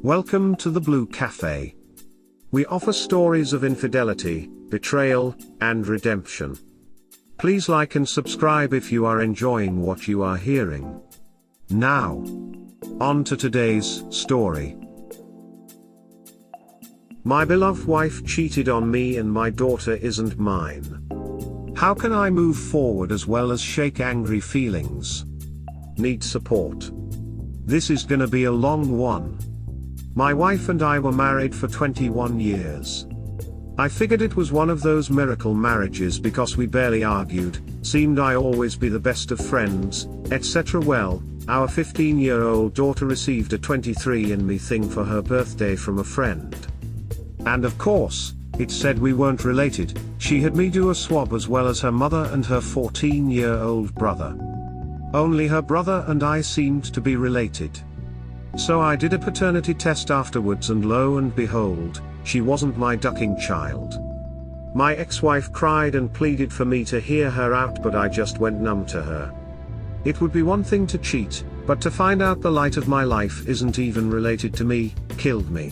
Welcome to the Blue Cafe. We offer stories of infidelity, betrayal, and redemption. Please like and subscribe if you are enjoying what you are hearing. Now, on to today's story. My beloved wife cheated on me and my daughter isn't mine. How can I move forward as well as shake angry feelings? Need support. This is gonna be a long one. My wife and I were married for 21 years. I figured it was one of those miracle marriages because we barely argued, seemed I always be the best of friends, etc. Well, our 15-year-old daughter received a 23andMe thing for her birthday from a friend. And of course, it said we weren't related. She had me do a swab as well as her mother and her 14-year-old brother. Only her brother and I seemed to be related. So I did a paternity test afterwards and lo and behold, she wasn't my ducking child. My ex-wife cried and pleaded for me to hear her out, but I just went numb to her. It would be one thing to cheat, but to find out the light of my life isn't even related to me, killed me.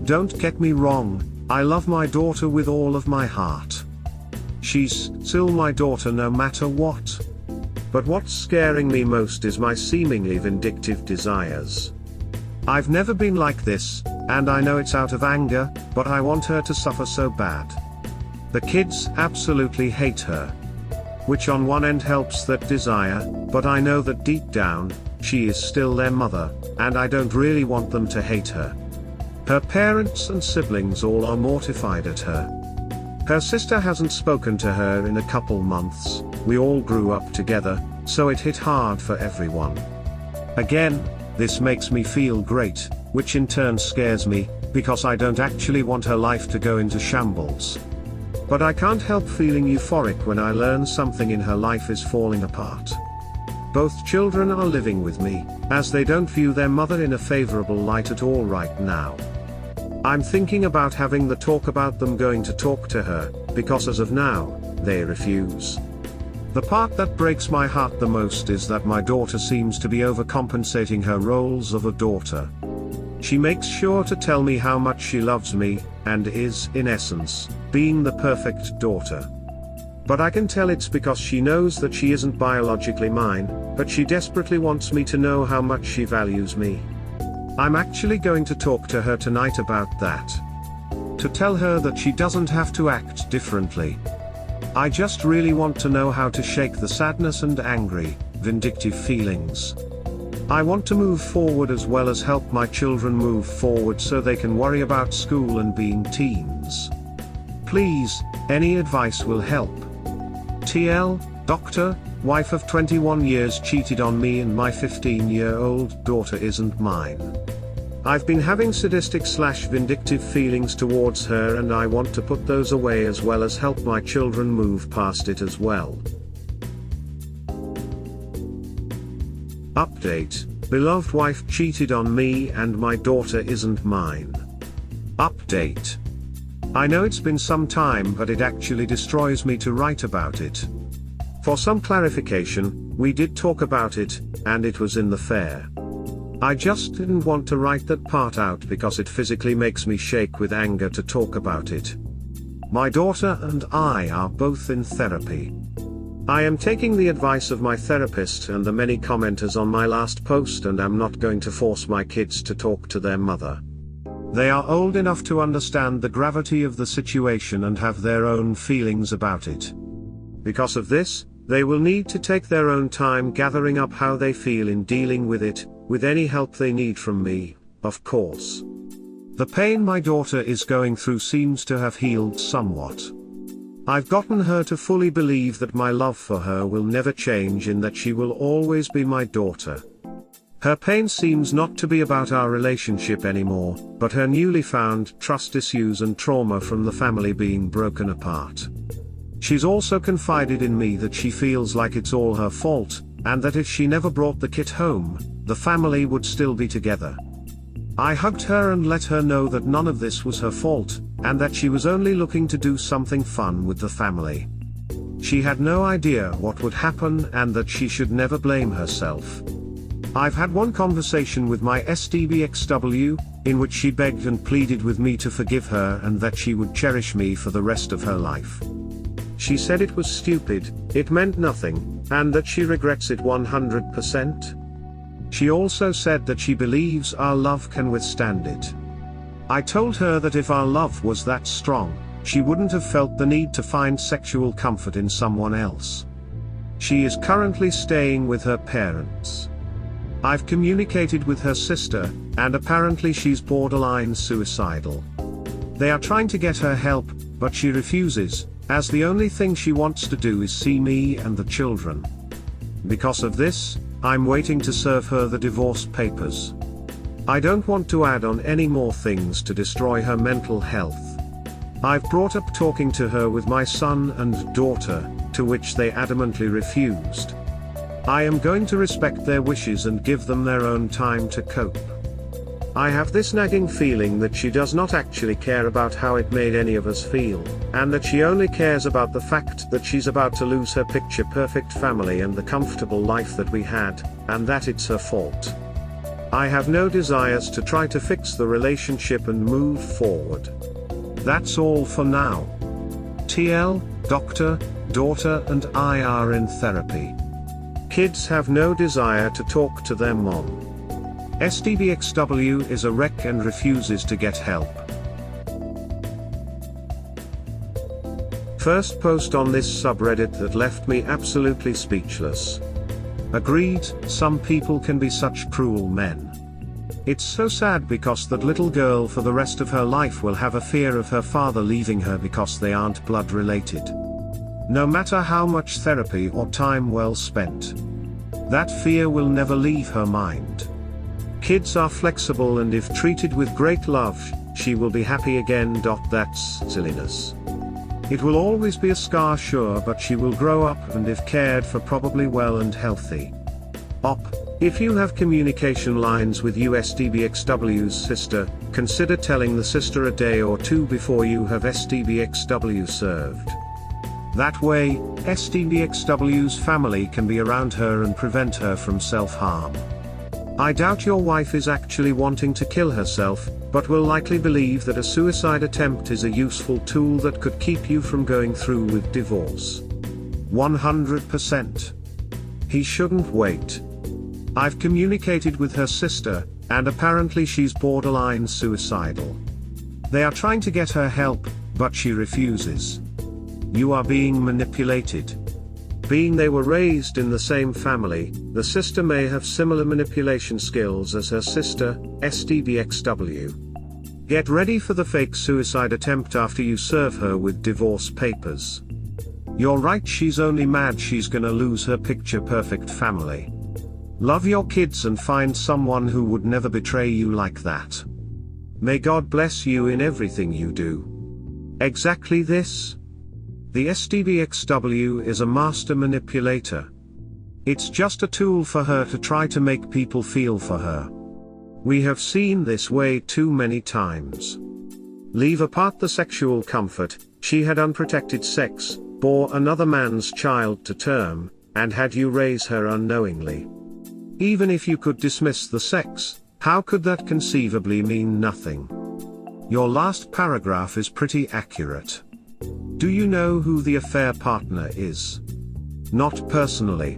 Don't get me wrong, I love my daughter with all of my heart. She's still my daughter no matter what. But what's scaring me most is my seemingly vindictive desires. I've never been like this, and I know it's out of anger, but I want her to suffer so bad. The kids absolutely hate her. Which on one end helps that desire, but I know that deep down, she is still their mother, and I don't really want them to hate her. Her parents and siblings all are mortified at her. Her sister hasn't spoken to her in a couple months. We all grew up together, so it hit hard for everyone. Again, this makes me feel great, which in turn scares me, because I don't actually want her life to go into shambles. But I can't help feeling euphoric when I learn something in her life is falling apart. Both children are living with me, as they don't view their mother in a favorable light at all right now. I'm thinking about having the talk about them going to talk to her, because as of now, they refuse. The part that breaks my heart the most is that my daughter seems to be overcompensating her roles of a daughter. She makes sure to tell me how much she loves me, and is, in essence, being the perfect daughter. But I can tell it's because she knows that she isn't biologically mine, but she desperately wants me to know how much she values me. I'm actually going to talk to her tonight about that. To tell her that she doesn't have to act differently. I just really want to know how to shake the sadness and angry, vindictive feelings. I want to move forward as well as help my children move forward so they can worry about school and being teens. Please, any advice will help. TL, doctor, wife of 21 years cheated on me and my 15-year-old daughter isn't mine. I've been having sadistic/vindictive feelings towards her and I want to put those away as well as help my children move past it as well. Update: beloved wife cheated on me and my daughter isn't mine. Update: I know it's been some time, but it actually destroys me to write about it. For some clarification, we did talk about it, and it was in the fair. I just didn't want to write that part out because it physically makes me shake with anger to talk about it. My daughter and I are both in therapy. I am taking the advice of my therapist and the many commenters on my last post, and am not going to force my kids to talk to their mother. They are old enough to understand the gravity of the situation and have their own feelings about it. Because of this, they will need to take their own time gathering up how they feel in dealing with it, with any help they need from me, of course. The pain my daughter is going through seems to have healed somewhat. I've gotten her to fully believe that my love for her will never change and that she will always be my daughter. Her pain seems not to be about our relationship anymore, but her newly found trust issues and trauma from the family being broken apart. She's also confided in me that she feels like it's all her fault, and that if she never brought the kid home, the family would still be together. I hugged her and let her know that none of this was her fault, and that she was only looking to do something fun with the family. She had no idea what would happen and that she should never blame herself. I've had one conversation with my SDBXW, in which she begged and pleaded with me to forgive her and that she would cherish me for the rest of her life. She said it was stupid, it meant nothing, and that she regrets it 100%. She also said that she believes our love can withstand it. I told her that if our love was that strong, she wouldn't have felt the need to find sexual comfort in someone else. She is currently staying with her parents. I've communicated with her sister, and apparently she's borderline suicidal. They are trying to get her help, but she refuses, as the only thing she wants to do is see me and the children. Because of this, I'm waiting to serve her the divorce papers. I don't want to add on any more things to destroy her mental health. I've brought up talking to her with my son and daughter, to which they adamantly refused. I am going to respect their wishes and give them their own time to cope. I have this nagging feeling that she does not actually care about how it made any of us feel, and that she only cares about the fact that she's about to lose her picture-perfect family and the comfortable life that we had, and that it's her fault. I have no desires to try to fix the relationship and move forward. That's all for now. TL, doctor, daughter and I are in therapy. Kids have no desire to talk to their mom. SDBXW is a wreck and refuses to get help. First post on this subreddit that left me absolutely speechless. Agreed, some people can be such cruel men. It's so sad because that little girl for the rest of her life will have a fear of her father leaving her because they aren't blood related. No matter how much therapy or time well spent, that fear will never leave her mind. Kids are flexible, and if treated with great love, she will be happy again. That's silliness. It will always be a scar, sure, but she will grow up and, if cared for, probably well and healthy. If you have communication lines with SDBXW's sister, consider telling the sister a day or two before you have SDBXW served. That way, SDBXW's family can be around her and prevent her from self-harm. I doubt your wife is actually wanting to kill herself, but will likely believe that a suicide attempt is a useful tool that could keep you from going through with divorce. 100%. He shouldn't wait. I've communicated with her sister, and apparently she's borderline suicidal. They are trying to get her help, but she refuses. You are being manipulated. Being they were raised in the same family, the sister may have similar manipulation skills as her sister, SDBXW. Get ready for the fake suicide attempt after you serve her with divorce papers. You're right, she's only mad she's gonna lose her picture-perfect family. Love your kids and find someone who would never betray you like that. May God bless you in everything you do. Exactly this. The SDBXW is a master manipulator. It's just a tool for her to try to make people feel for her. We have seen this way too many times. Leave apart the sexual comfort, she had unprotected sex, bore another man's child to term, and had you raise her unknowingly. Even if you could dismiss the sex, how could that conceivably mean nothing? Your last paragraph is pretty accurate. Do you know who the affair partner is? Not personally.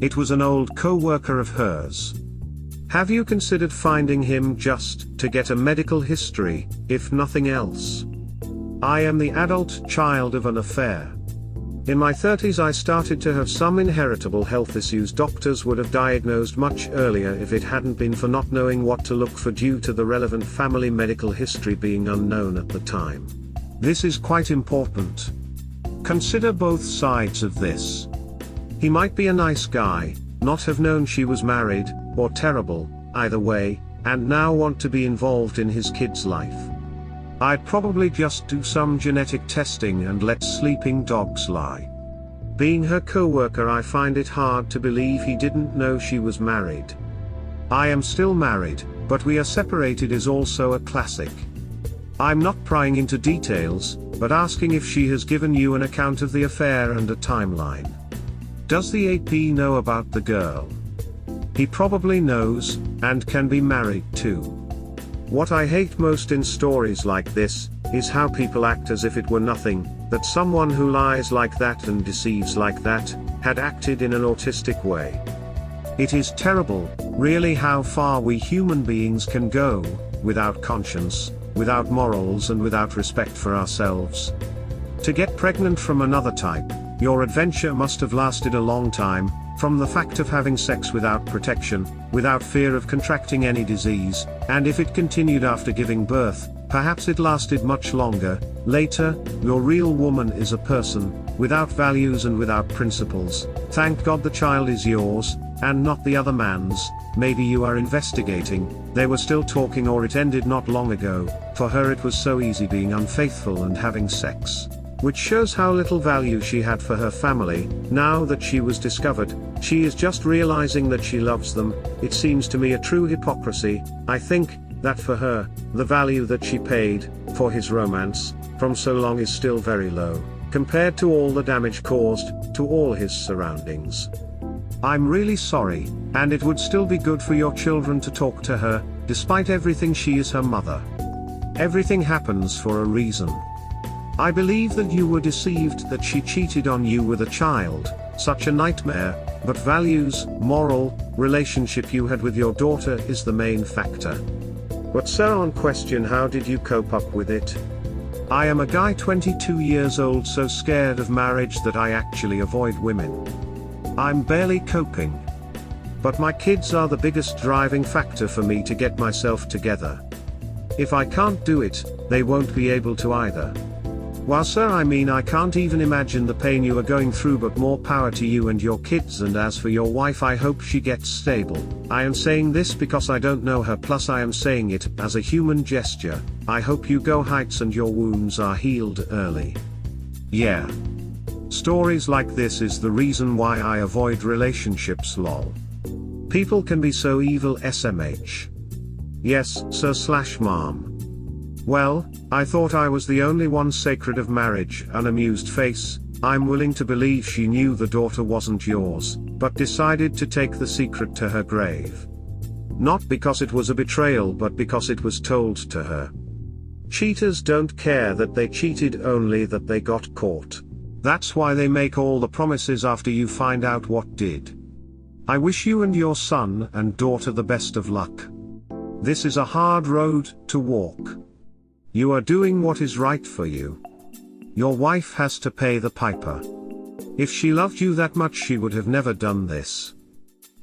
It was an old co-worker of hers. Have you considered finding him just to get a medical history, if nothing else? I am the adult child of an affair. In my 30s I started to have some inheritable health issues doctors would have diagnosed much earlier if it hadn't been for not knowing what to look for due to the relevant family medical history being unknown at the time. This is quite important. Consider both sides of this. He might be a nice guy, not have known she was married, or terrible, either way, and now want to be involved in his kid's life. I'd probably just do some genetic testing and let sleeping dogs lie. Being her co-worker, I find it hard to believe he didn't know she was married. I am still married, but we are separated is also a classic. I'm not prying into details, but asking if she has given you an account of the affair and a timeline. Does the AP know about the girl? He probably knows, and can be married too. What I hate most in stories like this, is how people act as if it were nothing, that someone who lies like that and deceives like that, had acted in an autistic way. It is terrible, really, how far we human beings can go, without conscience, without morals, and without respect for ourselves. To get pregnant from another type, your adventure must have lasted a long time, from the fact of having sex without protection, without fear of contracting any disease, and if it continued after giving birth, perhaps it lasted much longer. Later, your real woman is a person, without values and without principles. Thank God the child is yours, and not the other man's. Maybe you are investigating, they were still talking, or it ended not long ago. For her it was so easy being unfaithful and having sex. Which shows how little value she had for her family. Now that she was discovered, she is just realizing that she loves them. It seems to me a true hypocrisy. I think that for her, the value that she paid for his romance from so long is still very low, compared to all the damage caused to all his surroundings. I'm really sorry, and it would still be good for your children to talk to her. Despite everything, she is her mother. Everything happens for a reason. I believe that you were deceived, that she cheated on you with a child, such a nightmare, but values, moral, relationship you had with your daughter is the main factor. But sir, on question, how did you cope up with it? I am a guy 22 years old, so scared of marriage that I actually avoid women. I'm barely coping. But my kids are the biggest driving factor for me to get myself together. If I can't do it, they won't be able to either. Well sir, I mean, I can't even imagine the pain you are going through, but more power to you and your kids. And as for your wife, I hope she gets stable. I am saying this because I don't know her, plus I am saying it as a human gesture. I hope you go heights and your wounds are healed early. Yeah. Stories like this is the reason why I avoid relationships, lol. People can be so evil, SMH. Yes, sir/ma'am. Well, I thought I was the only one sacred of marriage. Unamused face. I'm willing to believe she knew the daughter wasn't yours, but decided to take the secret to her grave. Not because it was a betrayal, but because it was told to her. Cheaters don't care that they cheated, only that they got caught. That's why they make all the promises after you find out what did. I wish you and your son and daughter the best of luck. This is a hard road to walk. You are doing what is right for you. Your wife has to pay the piper. If she loved you that much, she would have never done this.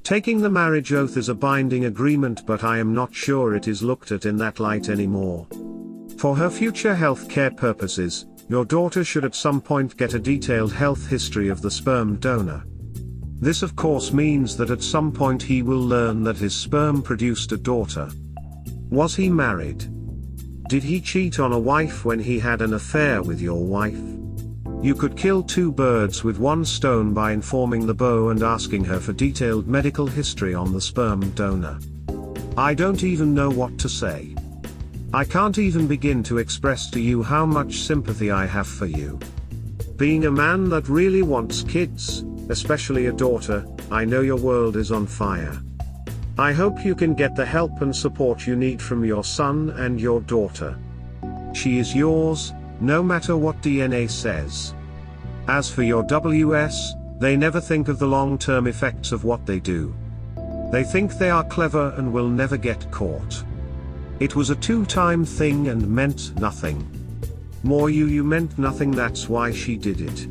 Taking the marriage oath is a binding agreement, but I am not sure it is looked at in that light anymore. For her future health care purposes, your daughter should at some point get a detailed health history of the sperm donor. This of course means that at some point he will learn that his sperm produced a daughter. Was he married? Did he cheat on a wife when he had an affair with your wife? You could kill two birds with one stone by informing the beau and asking her for detailed medical history on the sperm donor. I don't even know what to say. I can't even begin to express to you how much sympathy I have for you. Being a man that really wants kids, especially a daughter, I know your world is on fire. I hope you can get the help and support you need from your son and your daughter. She is yours, no matter what DNA says. As for your WS, they never think of the long-term effects of what they do. They think they are clever and will never get caught. It was a two-time thing and meant nothing. More you meant nothing, that's why she did it.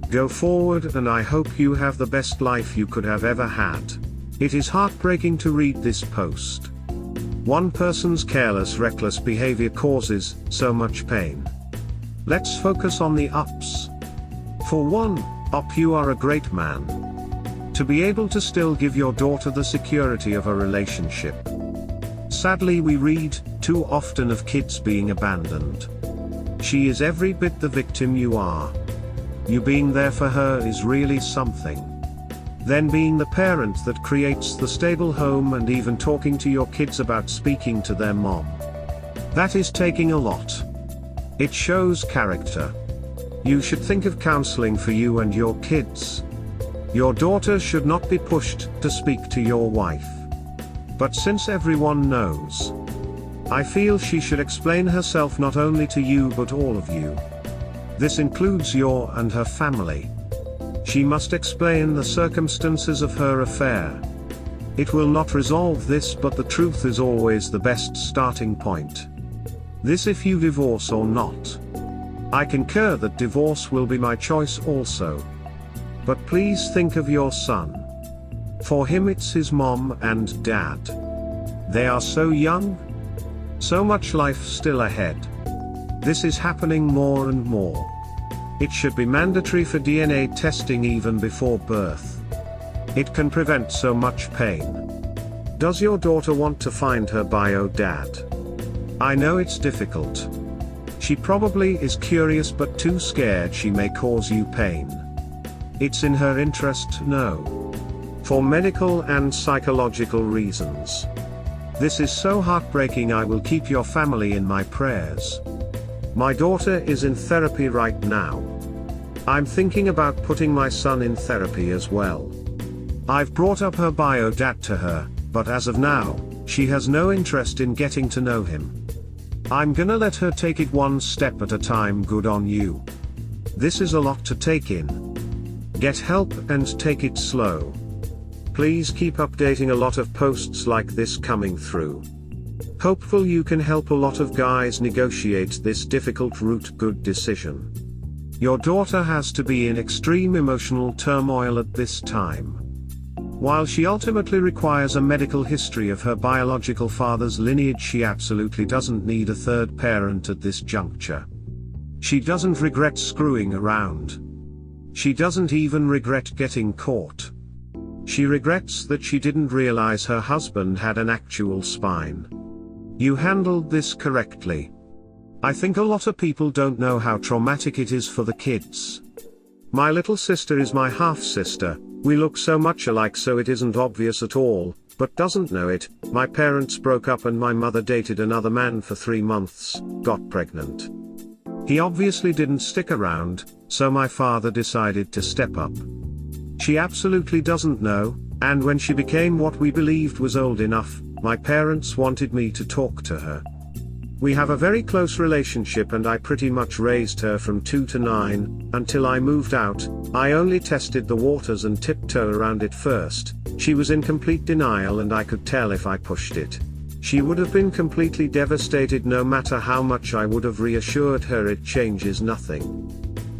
Go forward, and I hope you have the best life you could have ever had. It is heartbreaking to read this post. One person's careless, reckless behavior causes so much pain. Let's focus on the ups. For one, up, you are a great man. To be able to still give your daughter the security of a relationship. Sadly, we read too often of kids being abandoned. She is every bit the victim you are. You being there for her is really something. Then being the parent that creates the stable home and even talking to your kids about speaking to their mom. That is taking a lot. It shows character. You should think of counseling for you and your kids. Your daughter should not be pushed to speak to your wife. But since everyone knows, I feel she should explain herself not only to you but all of you. This includes your and her family. She must explain the circumstances of her affair. It will not resolve this, but the truth is always the best starting point. This if you divorce or not. I concur that divorce will be my choice also. But please think of your son. For him it's his mom and dad. They are so young. So much life still ahead. This is happening more and more. It should be mandatory for DNA testing even before birth. It can prevent so much pain. Does your daughter want to find her bio dad? I know it's difficult. She probably is curious but too scared she may cause you pain. It's in her interest to know. For medical and psychological reasons. This is so heartbreaking. I will keep your family in my prayers. My daughter is in therapy right now. I'm thinking about putting my son in therapy as well. I've brought up her bio dad to her, but as of now, she has no interest in getting to know him. I'm gonna let her take it one step at a time. Good on you. This is a lot to take in. Get help and take it slow. Please keep updating. A lot of posts like this coming through. Hopeful you can help a lot of guys negotiate this difficult route. Good decision. Your daughter has to be in extreme emotional turmoil at this time. While she ultimately requires a medical history of her biological father's lineage, she absolutely doesn't need a third parent at this juncture. She doesn't regret screwing around. She doesn't even regret getting caught. She regrets that she didn't realize her husband had an actual spine. You handled this correctly. I think a lot of people don't know how traumatic it is for the kids. My little sister is my half-sister. We look so much alike, so it isn't obvious at all, but doesn't know it. My parents broke up and my mother dated another man for 3 months, got pregnant. He obviously didn't stick around, so my father decided to step up. She absolutely doesn't know, and when she became what we believed was old enough, my parents wanted me to talk to her. We have a very close relationship and I pretty much raised her from 2 to 9, until I moved out. I only tested the waters and tiptoed around it first. She was in complete denial and I could tell if I pushed it. She would have been completely devastated no matter how much I would have reassured her. It changes nothing.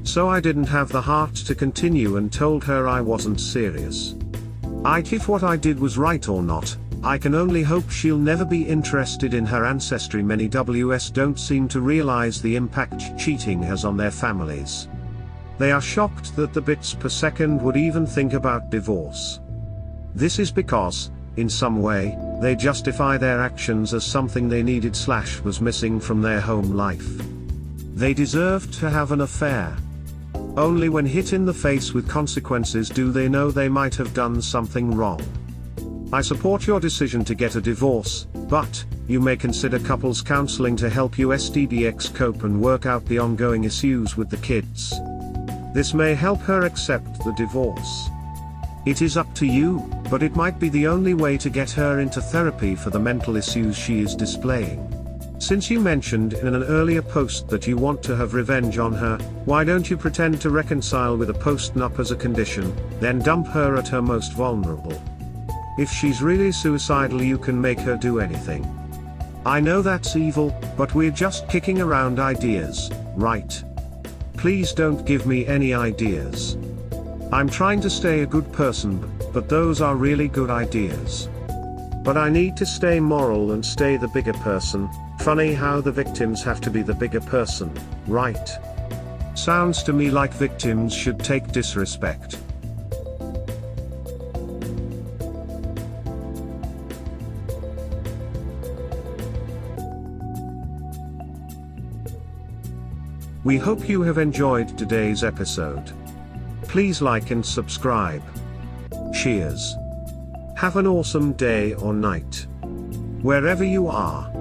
So I didn't have the heart to continue and told her I wasn't serious. If what I did was right or not, I can only hope she'll never be interested in her ancestry. Many WS don't seem to realize the impact cheating has on their families. They are shocked that the bits per second would even think about divorce. This is because, in some way, they justify their actions as something they needed / was missing from their home life. They deserved to have an affair. Only when hit in the face with consequences do they know they might have done something wrong. I support your decision to get a divorce, but you may consider couples counseling to help you SDDX cope and work out the ongoing issues with the kids. This may help her accept the divorce. It is up to you, but it might be the only way to get her into therapy for the mental issues she is displaying. Since you mentioned in an earlier post that you want to have revenge on her, why don't you pretend to reconcile with a post-nup as a condition, then dump her at her most vulnerable? If she's really suicidal, you can make her do anything. I know that's evil, but we're just kicking around ideas, right? Please don't give me any ideas. I'm trying to stay a good person, but those are really good ideas. But I need to stay moral and stay the bigger person. Funny how the victims have to be the bigger person, right? Sounds to me like victims should take disrespect. We hope you have enjoyed today's episode. Please like and subscribe. Cheers. Have an awesome day or night, wherever you are.